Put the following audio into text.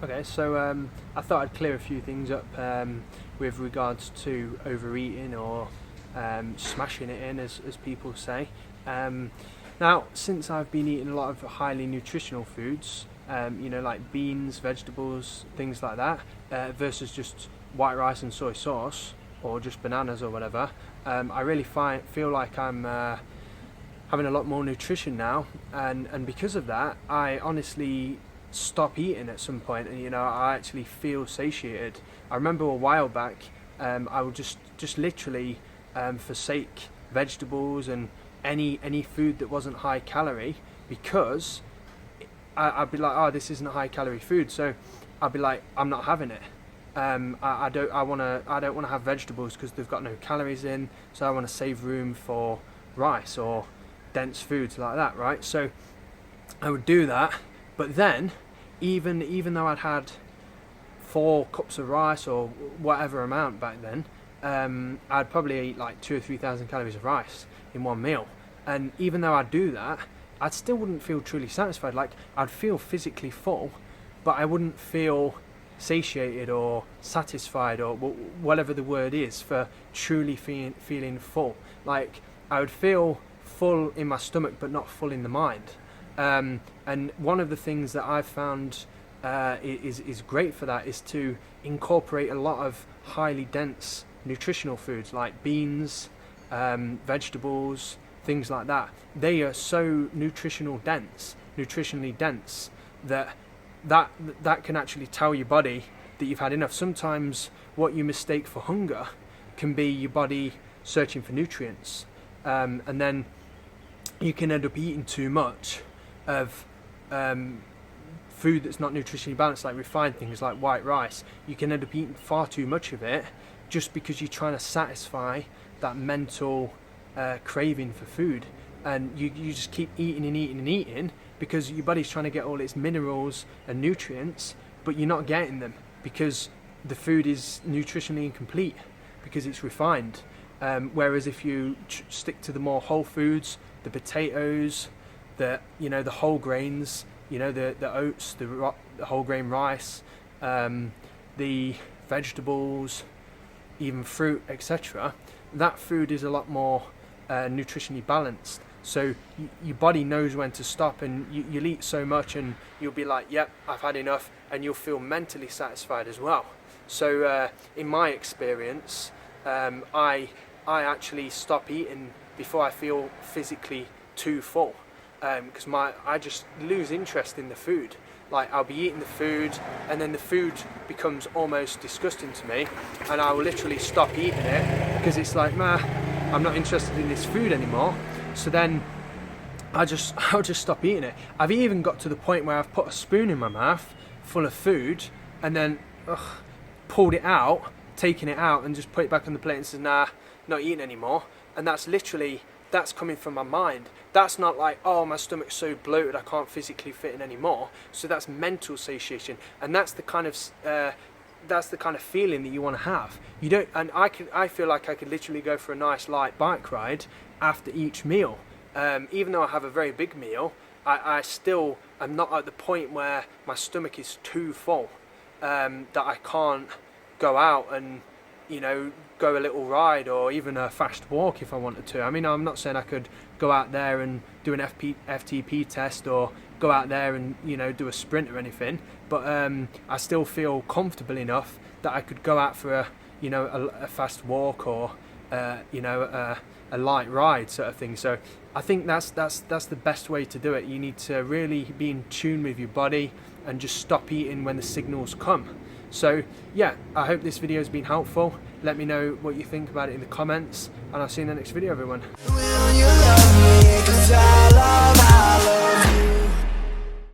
Okay, so I thought I'd clear a few things up with regards to overeating or smashing it in, as people say. Now, since I've been eating a lot of highly nutritional foods, like beans, vegetables, things like that, versus just white rice and soy sauce, or just bananas or whatever, I really feel like I'm having a lot more nutrition now, and because of that, I honestly stop eating at some point, and I actually feel satiated. I remember a while back, I would just literally forsake vegetables and any food that wasn't high calorie, because I'd be like, oh, this isn't a high calorie food, so I'd be like, I'm not having it. I don't want to have vegetables because they've got no calories in, so I want to save room for rice or dense foods like that, right? So I would do that, but then even though I'd had 4 cups of rice or whatever amount back then, I'd probably eat like 2,000 or 3,000 calories of rice in one meal, and even though I'd do that, I still wouldn't feel truly satisfied. Like, I'd feel physically full, but I wouldn't feel satiated or satisfied, or whatever the word is for truly feeling full. Like, I would feel full in my stomach but not full in the mind. And one of the things that I've found is great for that is to incorporate a lot of highly dense nutritional foods like beans, vegetables, things like that. They are so nutritionally dense that can actually tell your body that you've had enough. Sometimes what you mistake for hunger can be your body searching for nutrients, and then you can end up eating too much of food that's not nutritionally balanced, like refined things like white rice. You can end up eating far too much of it just because you're trying to satisfy that mental craving for food, and you just keep eating and eating and eating because your body's trying to get all its minerals and nutrients, but you're not getting them because the food is nutritionally incomplete because it's refined. Whereas if you stick to the more whole foods, the potatoes, the whole grains, the oats, the whole grain rice, the vegetables, even fruit, etc., that food is a lot more nutritionally balanced. So your body knows when to stop, and you'll eat so much and you'll be like, yep, I've had enough, and you'll feel mentally satisfied as well. So in my experience, I actually stop eating before I feel physically too full, because I just lose interest in the food. Like, I'll be eating the food and then the food becomes almost disgusting to me, and I will literally stop eating it because it's like, I'm not interested in this food anymore. So then I'll just stop eating it. I've even got to the point where I've put a spoon in my mouth full of food and then pulled it out, taken it out and just put it back on the plate and said, nah, not eating anymore. And that's coming from my mind. That's not like, oh, my stomach's so bloated I can't physically fit in anymore. So that's mental satiation, and that's the kind of feeling that you want to have. You don't, and I feel like I could literally go for a nice light bike ride after each meal. Even though I have a very big meal, I still am not at the point where my stomach is too full, that I can't go out and go a little ride or even a fast walk if I wanted to. I mean, I'm not saying I could go out there and do an FTP test or go out there and do a sprint or anything, but I still feel comfortable enough that I could go out for a fast walk or a light ride sort of thing. So I think that's the best way to do it. You need to really be in tune with your body and just stop eating when the signals come. So yeah, I hope this video has been helpful. Let me know what you think about it in the comments, and I'll see you in the next video, everyone. Will you love me? 'Cause I love you.